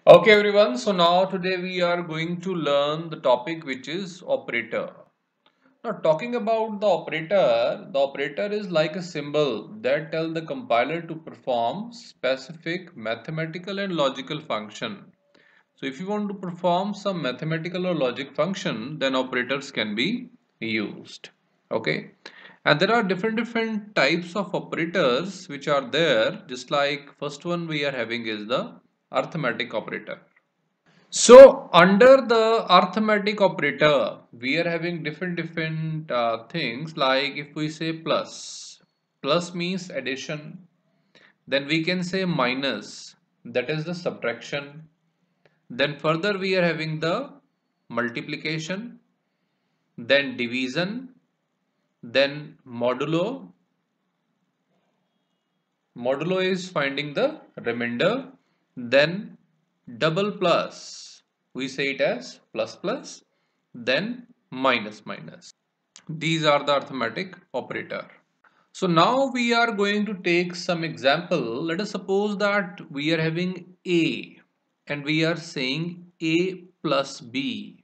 Okay everyone, so now today we are going to learn the topic which is operator. Now talking about the operator is like a symbol that tell the compiler to perform specific mathematical and logical function. So if you want to perform some mathematical or logic function, then operators can be used. Okay. And there are different types of operators which are there, just like first one we are having is the arithmetic operator. So under the arithmetic operator, we are having different things like if we say plus, plus means addition, then we can say minus, that is the subtraction. Then further we are having the multiplication, then division, then modulo. Modulo is finding the remainder, then double plus, we say it as plus plus, then minus minus. These are the arithmetic operator. So now we are going to take some example. Let us suppose that we are having A and we are saying A plus B.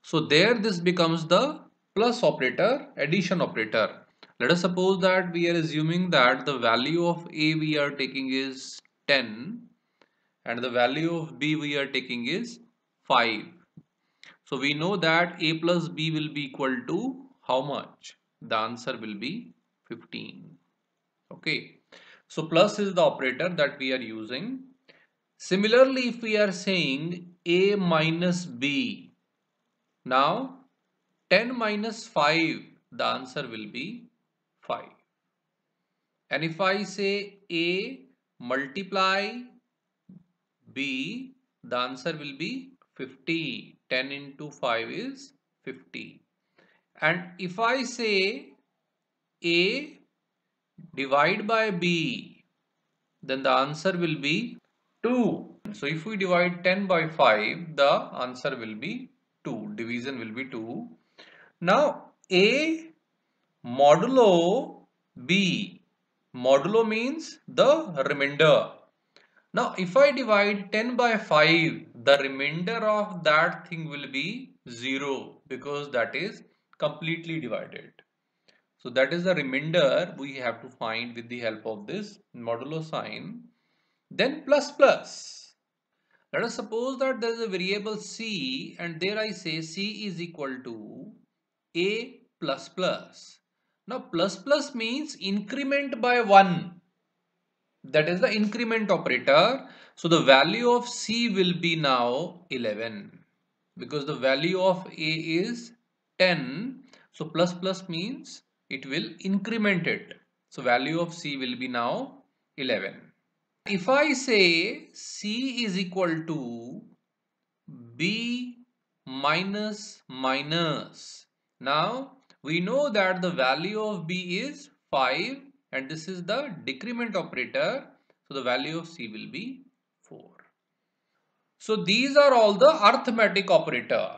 So there this becomes the plus operator, addition operator. Let us suppose that we are assuming that the value of A we are taking is 10 and the value of B we are taking is 5. So we know that A plus B will be equal to how much? The answer will be 15. Okay. So plus is the operator that we are using. Similarly, if we are saying A minus B, now 10 minus 5, the answer will be 5. And if I say A multiply B, the answer will be 50. 10 into 5 is 50. And if I say A divide by B, then the answer will be 2. So if we divide 10 by 5, the answer will be 2. Division will be 2. Now A modulo B. Modulo means the remainder. Now if I divide 10 by 5, the remainder of that thing will be 0 because that is completely divided. So that is the remainder we have to find with the help of this modulo sign. Then plus plus. Let us suppose that there is a variable c and there I say c is equal to a plus plus. Now plus plus means increment by 1. That is the increment operator. So the value of c will be now 11 because the value of a is 10. So plus plus means it will increment it. So value of c will be now 11. If I say c is equal to b minus minus. Now we know that the value of b is 5 and this is the decrement operator. So the value of c will be 4. So these are all the arithmetic operator.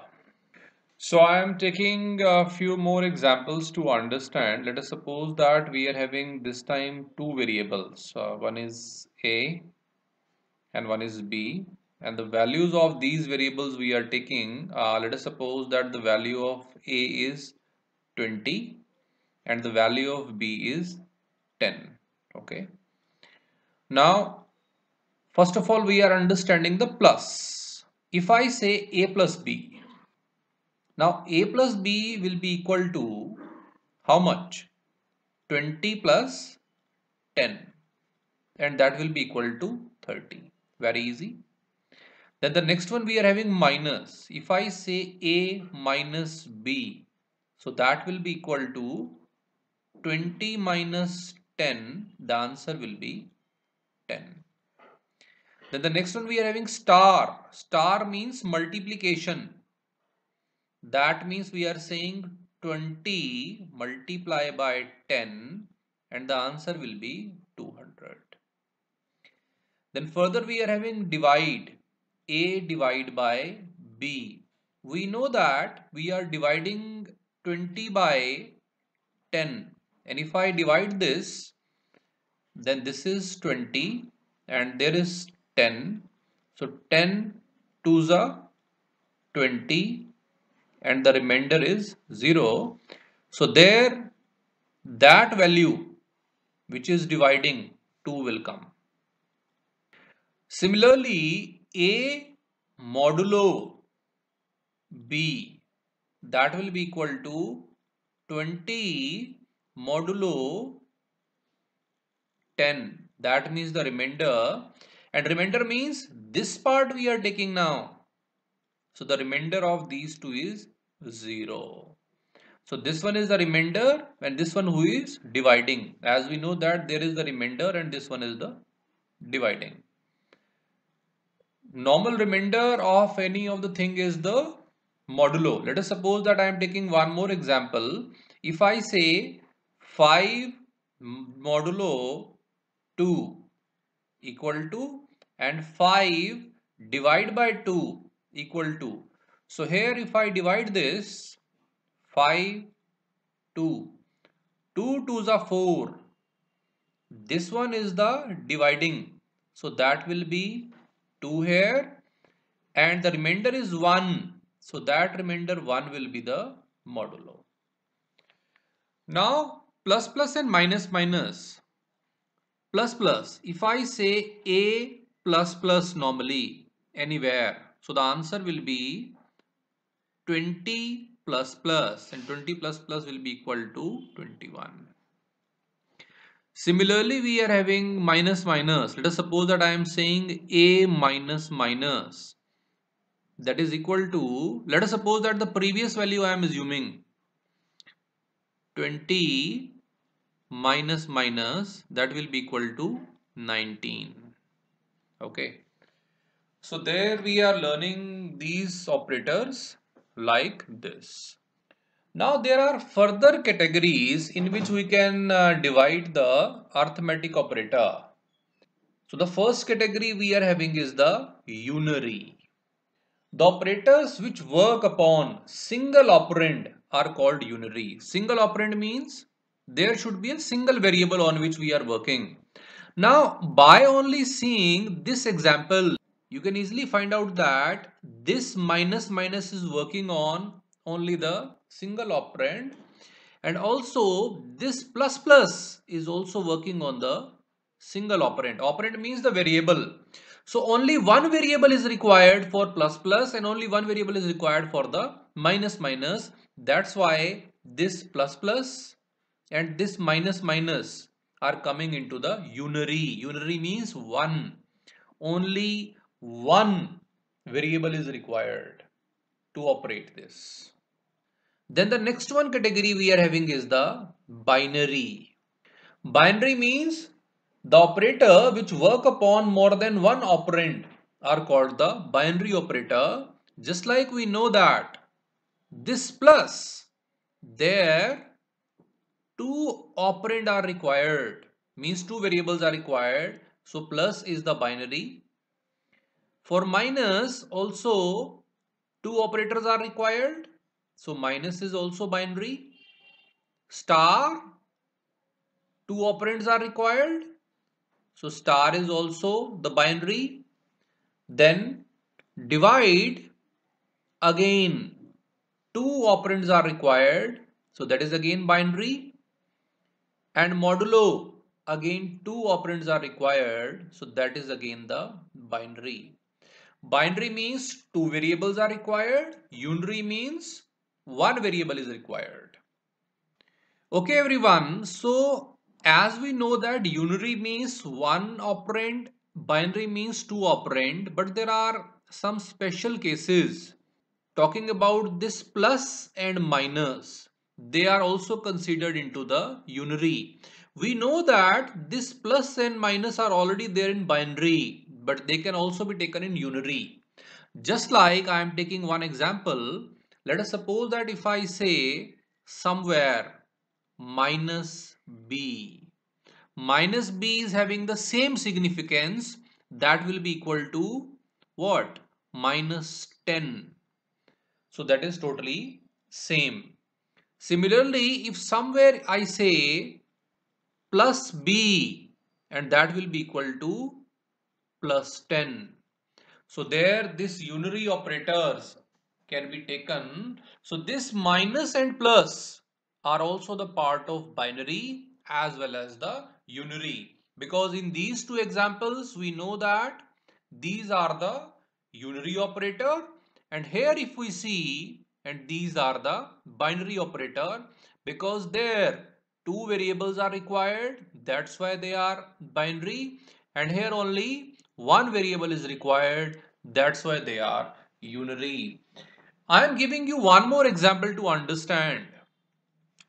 So I am taking a few more examples to understand. Let us suppose that we are having this time two variables. One is a and one is b, and the values of these variables we are taking, let us suppose that the value of a is 20 and the value of b is 10. Okay, now first of all we are understanding the plus. If I say a plus b, now a plus b will be equal to how much? 20 plus 10, and that will be equal to 30. Very easy. Then the next one we are having minus. If I say a minus b, so that will be equal to 20 minus 10, the answer will be 10. Then the next one we are having star. Star means multiplication. That means we are saying 20 multiply by 10 and the answer will be 200. Then further we are having divide. A divide by B. We know that we are dividing 20 by 10. And if I divide this, then this is 20 and there is 10. So 10 twos are 20 and the remainder is 0. So there that value which is dividing 2 will come. Similarly, A modulo B, that will be equal to 20 modulo 10. That means the remainder, and remainder means this part we are taking now. So the remainder of these two is 0. So this one is the remainder and this one who is dividing. As we know that there is the remainder and this one is the dividing. Normal remainder of any of the thing is the modulo. Let us suppose that I am taking one more example. If I say 5 modulo 2 equal to and 5 divide by 2 equal to. So here if I divide this 5, 2, 2 twos are 4. This one is the dividing. So that will be 2 here and the remainder is 1. So that remainder 1 will be the modulo. Now plus plus and minus minus. Plus plus, if I say A plus plus normally anywhere, so the answer will be 20 plus plus and 20 plus plus will be equal to 21. Similarly, we are having minus minus. Let us suppose that I am saying A minus minus. That is equal to, let us suppose that the previous value I am assuming 20 minus minus, that will be equal to 19. Okay. So there we are learning these operators like this. Now there are further categories in which we can divide the arithmetic operator. So the first category we are having is the unary. The operators which work upon single operand are called unary. Single operand means there should be a single variable on which we are working. Now by only seeing this example, you can easily find out that this minus minus is working on only the single operand and also this plus plus is also working on the single operand. Operand means the variable. So only one variable is required for plus plus and only one variable is required for the minus minus. That's why this plus plus and this minus minus are coming into the unary. Unary means one. Only one variable is required to operate this. Then the next one category we are having is the binary. Binary means the operator which work upon more than one operand are called the binary operator. Just like we know that this plus, there two operand are required, means two variables are required. So plus is the binary. For minus also two operators are required. So minus is also binary. Star, two operands are required. So star is also the binary. Then divide, again two operands are required. So that is again binary. And modulo, again two operands are required. So that is again the binary. Binary means two variables are required. Unary means one variable is required. Okay everyone, so as we know that unary means one operand, binary means two operand, but there are some special cases talking about this plus and minus. They are also considered into the unary. We know that this plus and minus are already there in binary, but they can also be taken in unary. Just like I am taking one example, let us suppose that if I say somewhere minus b. Minus b is having the same significance, that will be equal to what? Minus 10. So that is totally same. Similarly, if somewhere I say plus b and that will be equal to plus 10. So there this unary operators can be taken. So this minus and plus are also the part of binary as well as the unary, because in these two examples we know that these are the unary operator, and here if we see, and these are the binary operator, because there two variables are required, that's why they are binary, and here only one variable is required, that's why they are unary. I am giving you one more example to understand.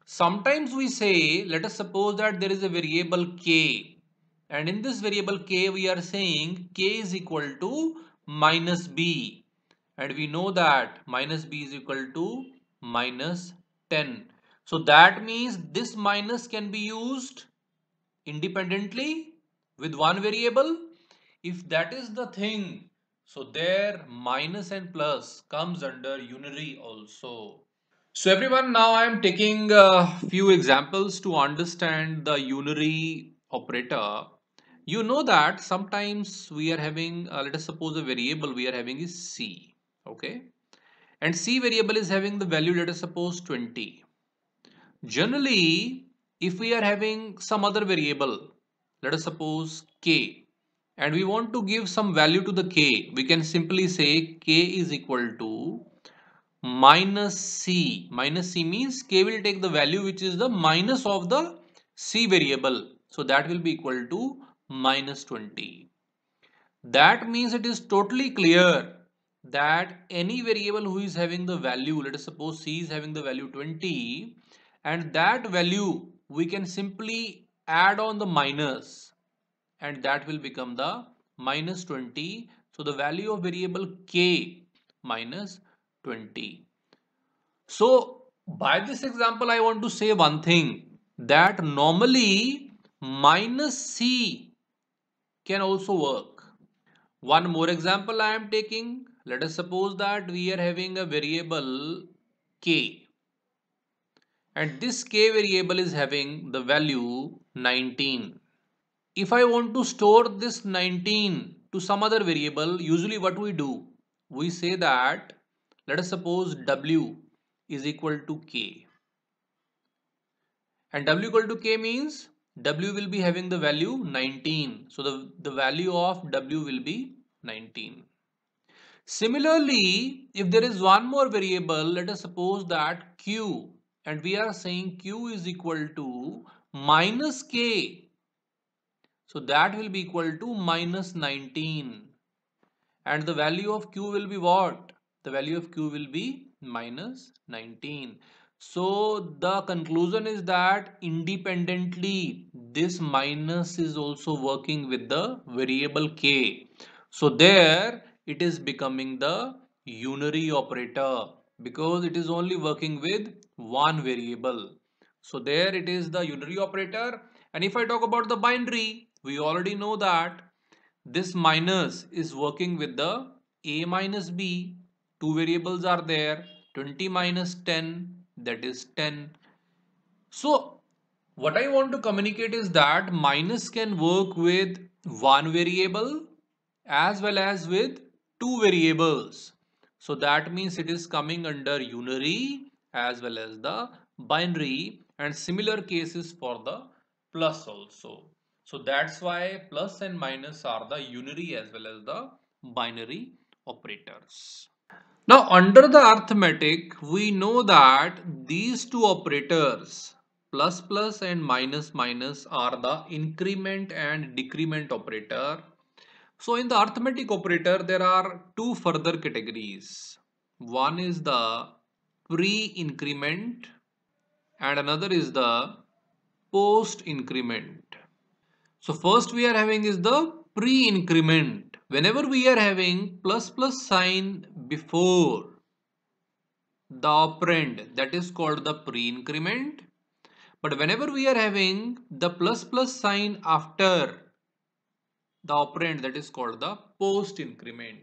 Sometimes we say, let us suppose that there is a variable k, and in this variable k we are saying k is equal to minus b, and we know that minus b is equal to minus 10. So that means this minus can be used independently with one variable. If that is the thing, so there minus and plus comes under unary also. So everyone, now I am taking a few examples to understand the unary operator. You know that sometimes we are having, let us suppose a variable we are having is c, okay? And c variable is having the value, let us suppose 20. Generally, if we are having some other variable, let us suppose k, and we want to give some value to the k, we can simply say k is equal to minus c. Minus c means k will take the value which is the minus of the c variable. So that will be equal to minus 20. That means it is totally clear that any variable who is having the value, let us suppose c is having the value 20, and that value we can simply add on the minus, and that will become the minus 20. So the value of variable k minus 20. So by this example I want to say one thing, that normally minus c can also work. One more example I am taking. Let us suppose that we are having a variable k, and this k variable is having the value 19. If I want to store this 19 to some other variable, usually what we do? We say that, let us suppose w is equal to k, and w equal to k means w will be having the value 19. So the value of w will be 19. Similarly, if there is one more variable, let us suppose that q, and we are saying q is equal to minus k. So that will be equal to minus 19. And the value of q will be what? The value of q will be minus 19. So the conclusion is that independently this minus is also working with the variable k. So there it is becoming the unary operator, because it is only working with one variable. So there it is the unary operator. And if I talk about the binary, we already know that this minus is working with the a minus b. Two variables are there, 20 minus 10, that is 10. So what I want to communicate is that minus can work with one variable as well as with two variables. So that means it is coming under unary as well as the binary, and similar cases for the plus also. So that's why plus and minus are the unary as well as the binary operators. Now under the arithmetic, we know that these two operators, plus plus and minus minus, are the increment and decrement operator. So in the arithmetic operator, there are two further categories. One is the pre-increment and another is the post-increment. So first we are having is the pre-increment. Whenever we are having plus plus sign before the operand, that is called the pre-increment. But whenever we are having the plus plus sign after the operand, that is called the post-increment.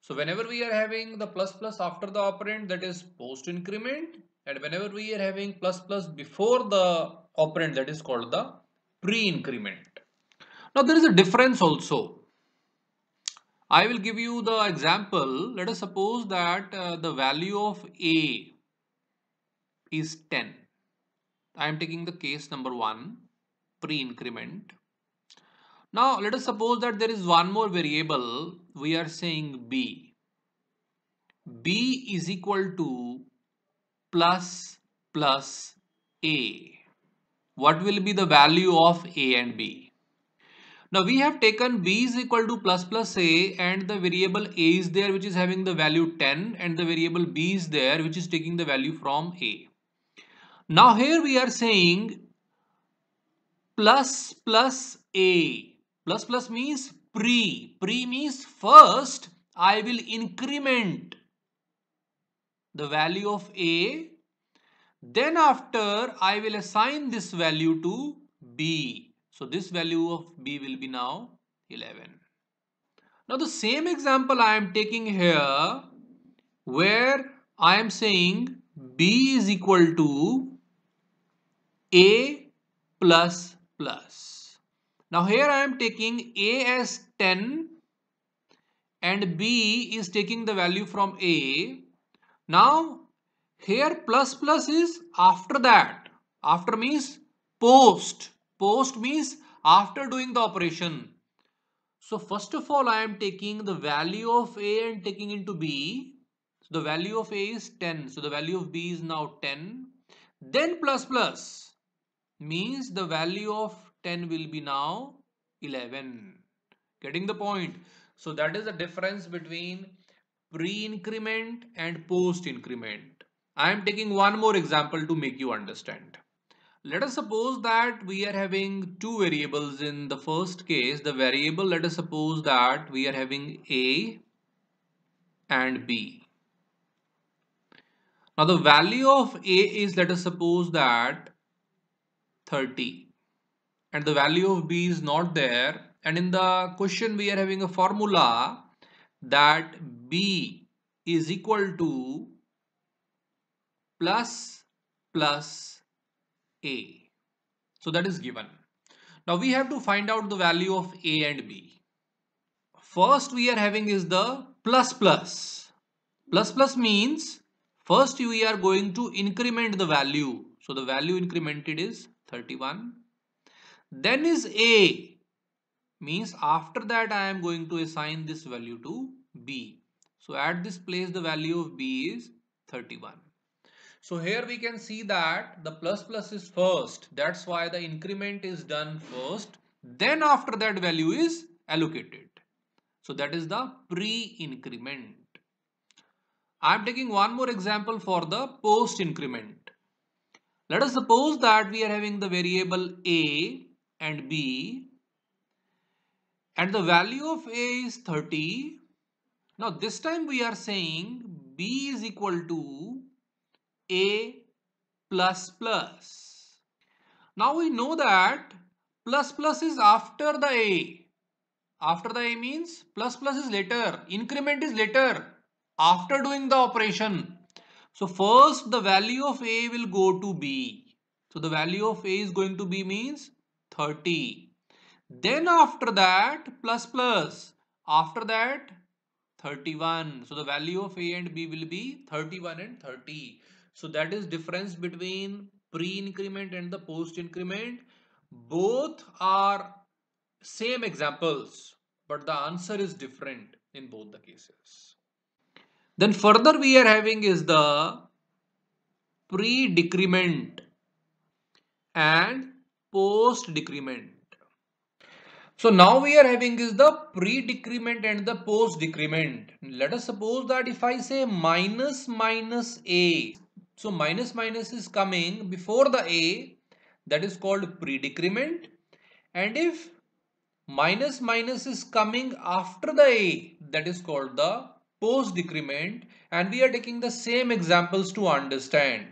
So whenever we are having the plus plus after the operand, that is post increment, and whenever we are having plus plus before the operand, that is called the pre increment. Now there is a difference also. I will give you the example. Let us suppose that the value of A is 10. I am taking the case number 1, pre-increment. Now let us suppose that there is one more variable. We are saying B. B is equal to plus plus A. What will be the value of A and B? Now we have taken B is equal to plus plus A, and the variable A is there which is having the value 10, and the variable B is there which is taking the value from A. Now here we are saying plus plus A. Plus plus means pre. Pre means first I will increment the value of A. Then after I will assign this value to B. So this value of B will be now 11. Now the same example I am taking here where I am saying B is equal to A plus plus. Now here I am taking A as 10 and B is taking the value from A. Now here plus plus is after that. After means post. Post means after doing the operation. So first of all I am taking the value of A and taking into B. So the value of A is 10. So the value of B is now 10. Then plus plus means the value of 10 will be now 11. Getting the point? So that is the difference between pre-increment and post-increment. I am taking one more example to make you understand. Let us suppose that we are having two variables. In the first case, the variable, let us suppose that we are having A and B. Now the value of A is, let us suppose that 30, and the value of B is not there, and in the question we are having a formula that B is equal to plus plus A. So that is given. Now we have to find out the value of A and B. First we are having is the plus plus. Plus plus means first we are going to increment the value. So the value incremented is 31. Then is A, means after that I am going to assign this value to B. So at this place the value of B is 31. So here we can see that the plus plus is first. That's why the increment is done first. Then after that value is allocated. So that is the pre-increment. I am taking one more example for the post-increment. Let us suppose that we are having the variable A and B, and the value of A is 30. Now this time we are saying B is equal to A plus plus. Now we know that plus plus is after the A. After the A means plus plus is later. Increment is later. After doing the operation. So first the value of A will go to B. So the value of A is going to be means 30. Then after that plus plus. After that 31. So the value of A and B will be 31 and 30. So that is difference between pre-increment and the post-increment. Both are same examples, but the answer is different in both the cases. Then further we are having is the pre-decrement and post-decrement. So now we are having is the pre-decrement and the post-decrement. Let us suppose that if I say minus minus A, so minus minus is coming before the A, that is called pre-decrement, and if minus minus is coming after the A, that is called the post-decrement, and we are taking the same examples to understand.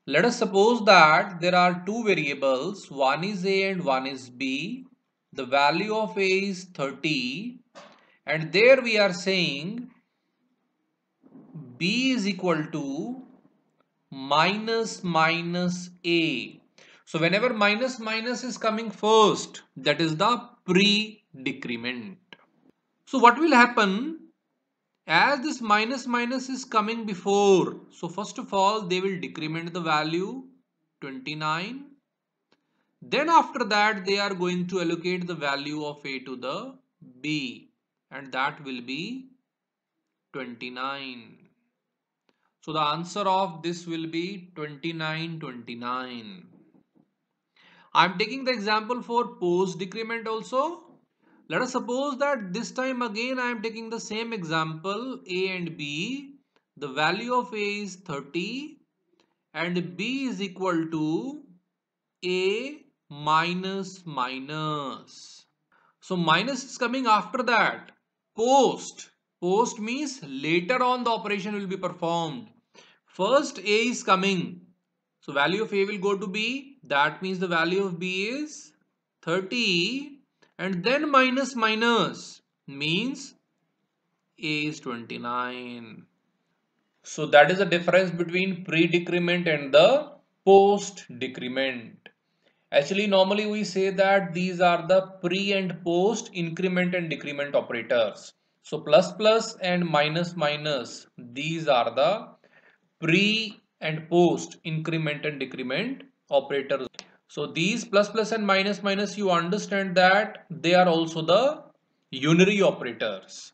Let us suppose that there are two variables, one is A and one is B. The value of A is 30, and there we are saying B is equal to minus minus A. So whenever minus minus is coming first, that is the pre-decrement. So what will happen as this minus minus is coming before? So first of all, they will decrement the value 29. Then after that, they are going to allocate the value of A to the B, and that will be 29. So the answer of this will be 29, 29. I'm taking the example for post decrement also. Let us suppose that this time again I am taking the same example A and B. The value of A is 30 and B is equal to A minus minus. So minus is coming after that. Post. Post means later on the operation will be performed. First A is coming. So value of A will go to B. That means the value of B is 30. And then minus minus means A is 29. So that is the difference between pre-decrement and the post-decrement. Actually, normally we say that these are the pre and post increment and decrement operators. So plus plus and minus minus, these are the pre and post increment and decrement operators. So these plus plus and minus minus, you understand that they are also the unary operators.